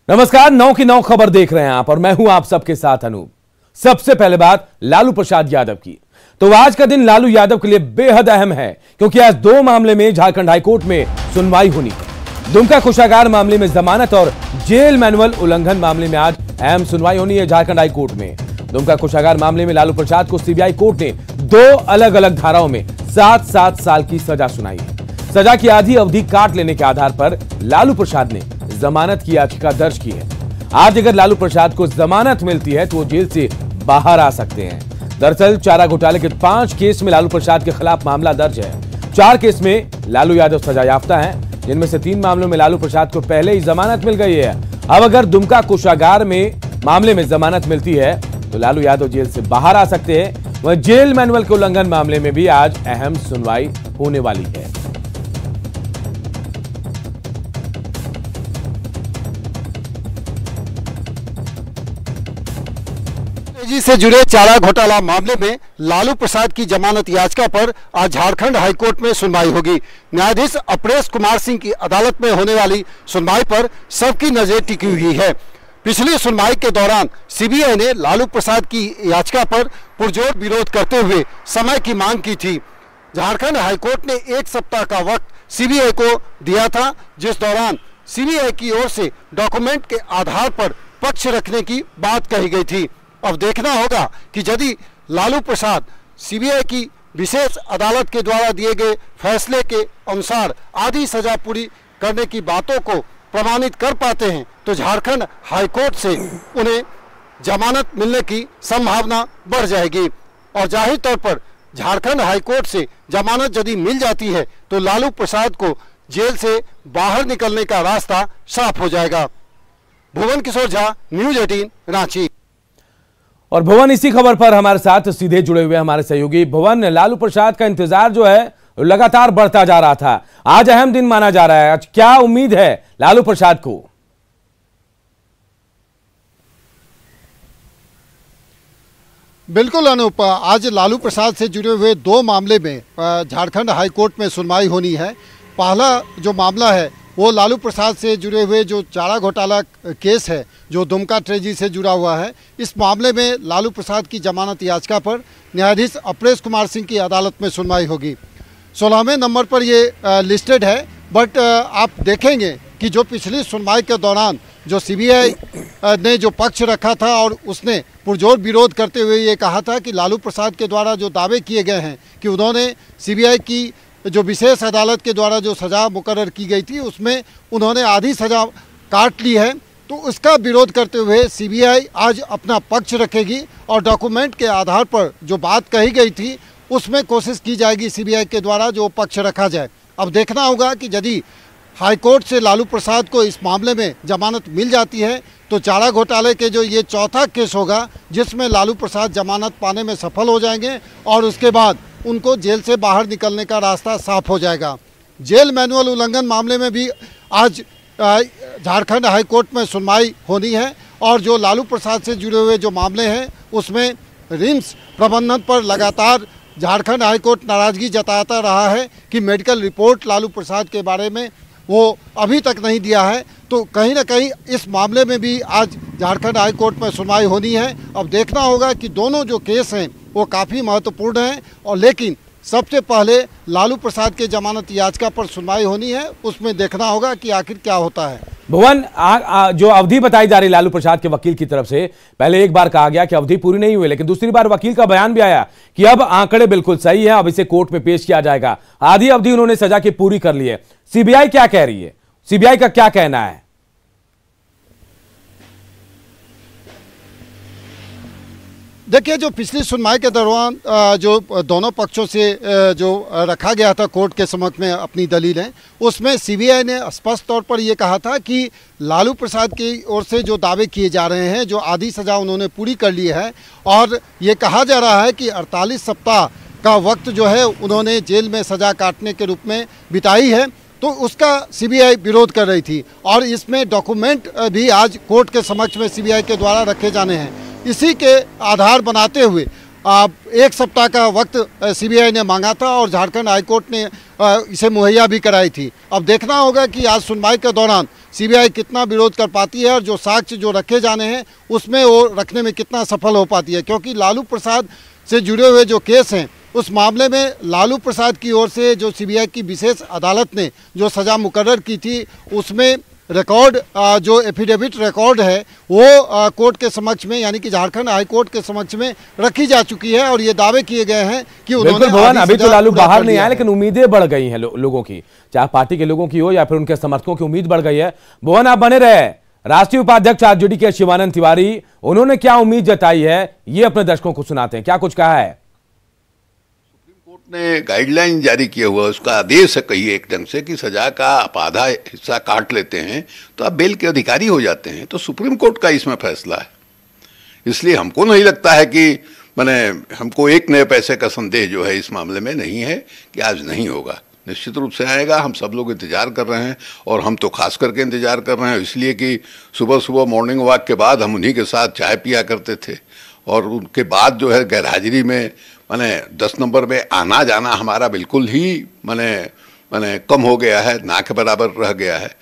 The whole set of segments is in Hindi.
नमस्कार, 9 की 9 खबर देख रहे हैं आप और मैं हूं आप सबके साथ अनूप। सबसे पहले बात लालू प्रसाद यादव की। तो आज का दिन लालू यादव के लिए बेहद अहम है क्योंकि आज दो मामले में झारखंड हाईकोर्ट में सुनवाई होनी है। दुमका कोषागार मामले में जमानत और जेल मैनुअल उल्लंघन मामले में आज अहम सुनवाई होनी है झारखंड हाईकोर्ट में। दुमका कोषागार मामले में लालू प्रसाद को सीबीआई कोर्ट ने दो अलग अलग धाराओं में 7-7 साल की सजा सुनाई है। सजा की आधी अवधि काट लेने के आधार पर लालू प्रसाद ने जमानत की याचिका दर्ज की है। आज अगर लालू प्रसाद को जमानत मिलती है तो वो जेल से बाहर आ सकते हैं। दरअसल चारा घोटाले के 5 केस में लालू प्रसाद के खिलाफ मामला दर्ज है। 4 केस में लालू यादव सजायाफ्ता हैं, जिनमें से 3 मामलों में लालू प्रसाद को पहले ही जमानत मिल गई है। अब अगर दुमका कोषागार में मामले में जमानत मिलती है तो लालू यादव जेल से बाहर आ सकते हैं। वह जेल मैनुअल के उल्लंघन मामले में भी आज अहम सुनवाई होने वाली है। जी से जुड़े चारा घोटाला मामले में लालू प्रसाद की जमानत याचिका पर आज झारखंड हाईकोर्ट में सुनवाई होगी। न्यायाधीश अपरेश कुमार सिंह की अदालत में होने वाली सुनवाई पर सबकी नजर टिकी हुई है। पिछली सुनवाई के दौरान सीबीआई ने लालू प्रसाद की याचिका पर पुरजोर विरोध करते हुए समय की मांग की थी। झारखंड हाईकोर्ट ने 1 सप्ताह का वक्त सीबीआई को दिया था, जिस दौरान सीबीआई की ओर से डॉक्यूमेंट के आधार पर पक्ष रखने की बात कही गई थी। अब देखना होगा कि यदि लालू प्रसाद सीबीआई की विशेष अदालत के द्वारा दिए गए फैसले के अनुसार आधी सजा पूरी करने की बातों को प्रमाणित कर पाते हैं तो झारखंड हाईकोर्ट से उन्हें जमानत मिलने की संभावना बढ़ जाएगी। और जाहिर तौर पर झारखंड हाईकोर्ट से जमानत यदि मिल जाती है तो लालू प्रसाद को जेल से बाहर निकलने का रास्ता साफ हो जाएगा। भुवन किशोर झा, न्यूज 18, रांची। और भुवन इसी खबर पर हमारे साथ सीधे जुड़े हुए हमारे सहयोगी। भुवन, लालू प्रसाद का इंतजार जो है लगातार बढ़ता जा रहा था, आज अहम दिन माना जा रहा है। आज क्या उम्मीद है लालू प्रसाद को? बिल्कुल अनूप, आज लालू प्रसाद से जुड़े हुए 2 मामले में झारखंड हाईकोर्ट में सुनवाई होनी है। पहला जो मामला है वो लालू प्रसाद से जुड़े हुए जो चारा घोटाला केस है जो दुमका ट्रेजी से जुड़ा हुआ है। इस मामले में लालू प्रसाद की जमानत याचिका पर न्यायाधीश अपरेश कुमार सिंह की अदालत में सुनवाई होगी। 16वें नंबर पर ये लिस्टेड है। बट आप देखेंगे कि जो पिछली सुनवाई के दौरान जो सीबीआई ने जो पक्ष रखा था और उसने पुरजोर विरोध करते हुए ये कहा था कि लालू प्रसाद के द्वारा जो दावे किए गए हैं कि उन्होंने सीबीआई की जो विशेष अदालत के द्वारा जो सज़ा मुकर्रर की गई थी उसमें उन्होंने आधी सज़ा काट ली है, तो उसका विरोध करते हुए सीबीआई आज अपना पक्ष रखेगी और डॉक्यूमेंट के आधार पर जो बात कही गई थी उसमें कोशिश की जाएगी सीबीआई के द्वारा जो पक्ष रखा जाए। अब देखना होगा कि यदि हाईकोर्ट से लालू प्रसाद को इस मामले में जमानत मिल जाती है तो चारा घोटाले के जो ये चौथा केस होगा जिसमें लालू प्रसाद जमानत पाने में सफल हो जाएंगे और उसके बाद उनको जेल से बाहर निकलने का रास्ता साफ हो जाएगा। जेल मैनुअल उल्लंघन मामले में भी आज झारखंड हाईकोर्ट में सुनवाई होनी है और जो लालू प्रसाद से जुड़े हुए जो मामले हैं उसमें रिम्स प्रबंधन पर लगातार झारखंड हाईकोर्ट नाराजगी जताता रहा है कि मेडिकल रिपोर्ट लालू प्रसाद के बारे में वो अभी तक नहीं दिया है। तो कहीं ना कहीं इस मामले में भी आज झारखंड हाईकोर्ट में सुनवाई होनी है। अब देखना होगा कि दोनों जो केस हैं वो काफ़ी महत्वपूर्ण हैं और लेकिन सबसे पहले लालू प्रसाद के जमानत याचिका पर सुनवाई होनी है, उसमें देखना होगा कि आखिर क्या होता है। भुवन, जो अवधि बताई जा रही लालू प्रसाद के वकील की तरफ से, पहले एक बार कहा गया कि अवधि पूरी नहीं हुई, लेकिन दूसरी बार वकील का बयान भी आया कि अब आंकड़े बिल्कुल सही है, अब इसे कोर्ट में पेश किया जाएगा। आधी अवधि उन्होंने सजा की पूरी कर ली है। सीबीआई क्या कह रही है? सीबीआई का क्या कहना है? देखिए, जो पिछली सुनवाई के दौरान जो दोनों पक्षों से जो रखा गया था कोर्ट के समक्ष में अपनी दलीलें, उसमें सीबीआई ने स्पष्ट तौर पर यह कहा था कि लालू प्रसाद की ओर से जो दावे किए जा रहे हैं, जो आधी सज़ा उन्होंने पूरी कर ली है और ये कहा जा रहा है कि 48 सप्ताह का वक्त जो है उन्होंने जेल में सज़ा काटने के रूप में बिताई है, तो उसका सीबीआई विरोध कर रही थी और इसमें डॉक्यूमेंट भी आज कोर्ट के समक्ष में सीबीआई के द्वारा रखे जाने हैं। इसी के आधार बनाते हुए एक सप्ताह का वक्त सीबीआई ने मांगा था और झारखंड हाईकोर्ट ने इसे मुहैया भी कराई थी। अब देखना होगा कि आज सुनवाई के दौरान सीबीआई कितना विरोध कर पाती है और जो साक्ष्य जो रखे जाने हैं उसमें वो रखने में कितना सफल हो पाती है, क्योंकि लालू प्रसाद से जुड़े हुए जो केस हैं उस मामले में लालू प्रसाद की ओर से जो सीबीआई की विशेष अदालत ने जो सज़ा मुकर्रर की थी उसमें रिकॉर्ड जो एफिडेविट रिकॉर्ड है वो कोर्ट के समक्ष में यानी कि झारखंड हाई कोर्ट के समक्ष में रखी जा चुकी है और ये दावे किए गए हैं कि उन्होंने भवन अभी तो लालू बाहर नहीं आया, लेकिन उम्मीदें बढ़ गई हैं लोगों की, चाहे पार्टी के लोगों की हो या फिर उनके समर्थकों की उम्मीद बढ़ गई है। भवन आप बने रहे। राष्ट्रीय उपाध्यक्ष आरजेडी के शिवानंद तिवारी, उन्होंने क्या उम्मीद जताई है ये अपने दर्शकों को सुनाते हैं, क्या कुछ कहा है। ने गाइडलाइन जारी किया हुआ, उसका आदेश है कहिए एक ढंग से कि सजा का आप आधा हिस्सा काट लेते हैं तो आप बेल के अधिकारी हो जाते हैं। तो सुप्रीम कोर्ट का इसमें फैसला है, इसलिए हमको नहीं लगता है कि हमको एक नए पैसे का संदेह जो है इस मामले में नहीं है कि आज नहीं होगा। निश्चित रूप से आएगा, हम सब लोग इंतजार कर रहे हैं और हम तो खास करके इंतजार कर रहे हैं इसलिए कि सुबह सुबह मॉर्निंग वॉक के बाद हम उन्हीं के साथ चाय पिया करते थे और उनके बाद जो है गैरहाजिरी में 10 नंबर में आना जाना हमारा बिल्कुल ही कम हो गया है, ना के बराबर रह गया है।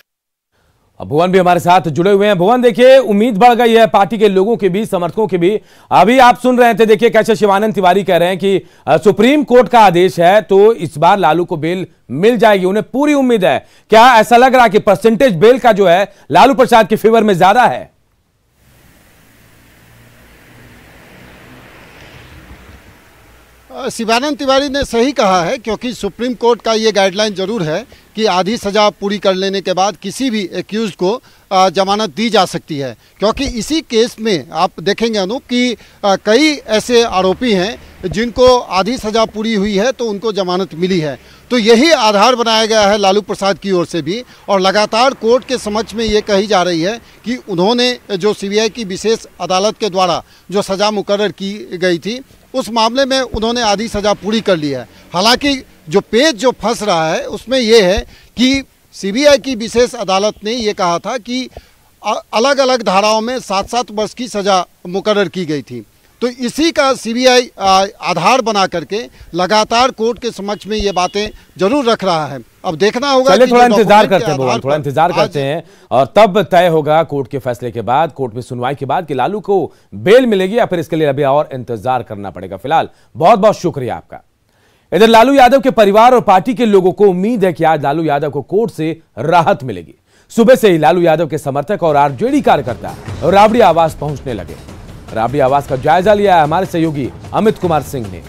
अब भुवन भी हमारे साथ जुड़े हुए हैं। भुवन, देखिए उम्मीद बढ़ गई है पार्टी के लोगों के भी, समर्थकों के भी। अभी आप सुन रहे थे, देखिए कैसे शिवानंद तिवारी कह रहे हैं कि सुप्रीम कोर्ट का आदेश है तो इस बार लालू को बेल मिल जाएगी, उन्हें पूरी उम्मीद है। क्या ऐसा लग रहा है कि परसेंटेज बेल का जो है लालू प्रसाद के फेवर में ज्यादा है? शिवानंद तिवारी ने सही कहा है, क्योंकि सुप्रीम कोर्ट का ये गाइडलाइन जरूर है कि आधी सज़ा पूरी कर लेने के बाद किसी भी एक्यूज को जमानत दी जा सकती है। क्योंकि इसी केस में आप देखेंगे अनूप कि कई ऐसे आरोपी हैं जिनको आधी सज़ा पूरी हुई है तो उनको जमानत मिली है। तो यही आधार बनाया गया है लालू प्रसाद की ओर से भी, और लगातार कोर्ट के समक्ष में ये कही जा रही है कि उन्होंने जो सीबीआई की विशेष अदालत के द्वारा जो सज़ा मुकर्रर की गई थी उस मामले में उन्होंने आधी सज़ा पूरी कर ली है। हालांकि जो पेच जो फंस रहा है उसमें यह है कि सीबीआई की विशेष अदालत ने ये कहा था कि अलग अलग धाराओं में 7-7 वर्ष की सज़ा मुकर्रर की गई थी। तो इसी का सीबीआई आधार बना करके लगातार कोर्ट के समक्ष में ये बातें जरूर रख रहा है। अब देखना होगा। चलिए थोड़ा इंतजार करते हैं भगवान, थोड़ा इंतजार करते हैं और तब तय होगा कोर्ट के फैसले के बाद, कोर्ट में सुनवाई के बाद कि लालू को बेल मिलेगी या फिर इसके लिए अभी और इंतजार करना पड़ेगा। फिलहाल बहुत बहुत शुक्रिया आपका। इधर लालू यादव के परिवार और पार्टी के लोगों को उम्मीद है कि आज लालू यादव को कोर्ट से राहत मिलेगी। सुबह से ही लालू यादव के समर्थक और आरजेडी कार्यकर्ता राबड़ी आवास पहुंचने लगे। राबड़ी आवास का जायजा लिया है हमारे सहयोगी अमित कुमार सिंह ने।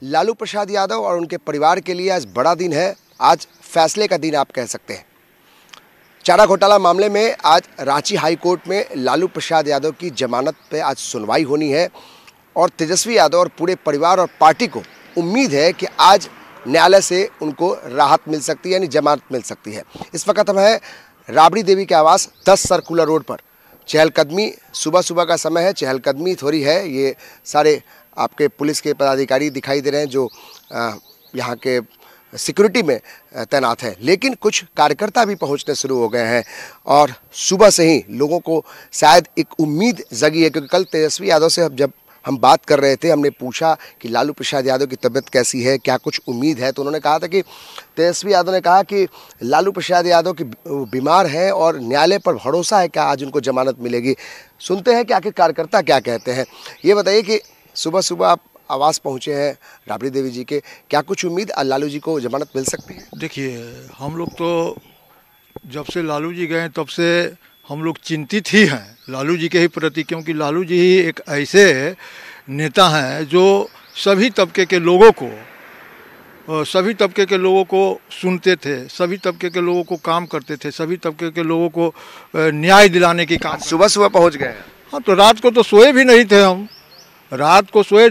लालू प्रसाद यादव और उनके परिवार के लिए आज बड़ा दिन है, आज फैसले का दिन आप कह सकते हैं। चारा घोटाला मामले में आज रांची हाई कोर्ट में लालू प्रसाद यादव की जमानत पे आज सुनवाई होनी है और तेजस्वी यादव और पूरे परिवार और पार्टी को उम्मीद है कि आज न्यायालय से उनको राहत मिल सकती है, यानी जमानत मिल सकती है। इस वक्त हम हैं राबड़ी देवी के आवास 10 सर्कुलर रोड पर। चहलकदमी सुबह सुबह का समय है, चहलकदमी थोड़ी है। ये सारे आपके पुलिस के पदाधिकारी दिखाई दे रहे हैं जो यहाँ के सिक्योरिटी में तैनात है, लेकिन कुछ कार्यकर्ता भी पहुँचने शुरू हो गए हैं और सुबह से ही लोगों को शायद एक उम्मीद जगी है। क्योंकि कल तेजस्वी यादव से जब हम बात कर रहे थे, हमने पूछा कि लालू प्रसाद यादव की तबीयत कैसी है, क्या कुछ उम्मीद है, तो उन्होंने कहा था कि तेजस्वी यादव ने कहा कि लालू प्रसाद यादव की बीमार हैं और न्यायालय पर भरोसा है कि आज उनको जमानत मिलेगी। सुनते हैं कि आखिर कार्यकर्ता क्या कहते हैं। ये बताइए कि सुबह सुबह आप आवास पहुँचे हैं राबड़ी देवी जी के, क्या कुछ उम्मीद लालू जी को जमानत मिल सकती है? देखिए, हम लोग तो जब से लालू जी गए तब से हम लोग चिंतित ही हैं लालू जी के ही प्रति, क्योंकि लालू जी ही एक ऐसे नेता हैं जो सभी तबके के लोगों को सुनते थे, सभी तबके के लोगों को काम करते थे, सभी तबके के लोगों को न्याय दिलाने की काम। सुबह सुबह पहुंच गए। हाँ, तो रात को तो सोए भी नहीं थे हम, रात को सोए।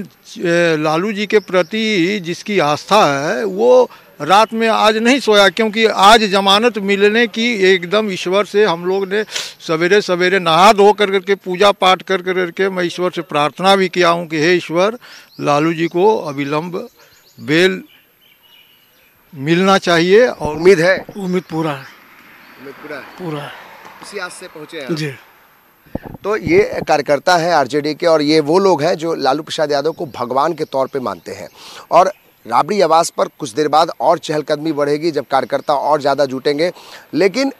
लालू जी के प्रति जिसकी आस्था है वो रात में आज नहीं सोया, क्योंकि आज जमानत मिलने की एकदम ईश्वर से हम लोग ने सवेरे सवेरे नहा धो करके पूजा पाठ कर करके मैं ईश्वर से प्रार्थना भी किया हूँ कि हे ईश्वर, लालू जी को अविलंब बेल मिलना चाहिए। और उम्मीद है? उम्मीद पूरा है, उम्मीद पूरा है, पूरा है। इसी आज से पहुँचे हैं जी। तो ये कार्यकर्ता है आरजेडी के और ये वो लोग हैं जो लालू प्रसाद यादव को भगवान के तौर पे मानते हैं। और राबड़ी आवास पर कुछ देर बाद और चहलकदमी बढ़ेगी जब कार्यकर्ता और ज़्यादा जुटेंगे, लेकिन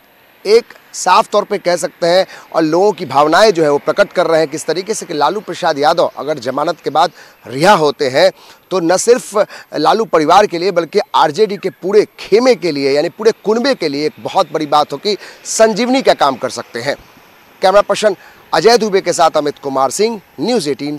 एक साफ तौर पे कह सकते हैं और लोगों की भावनाएं जो है वो प्रकट कर रहे हैं किस तरीके से कि लालू प्रसाद यादव अगर जमानत के बाद रिहा होते हैं तो न सिर्फ लालू परिवार के लिए बल्कि आरजेडी के पूरे खेमे के लिए यानी पूरे कुनबे के लिए एक बहुत बड़ी बात होगी, संजीवनी का काम कर सकते हैं। कैमरा पर्सन अजय दुबे के साथ अमित कुमार सिंह, न्यूज़ 18।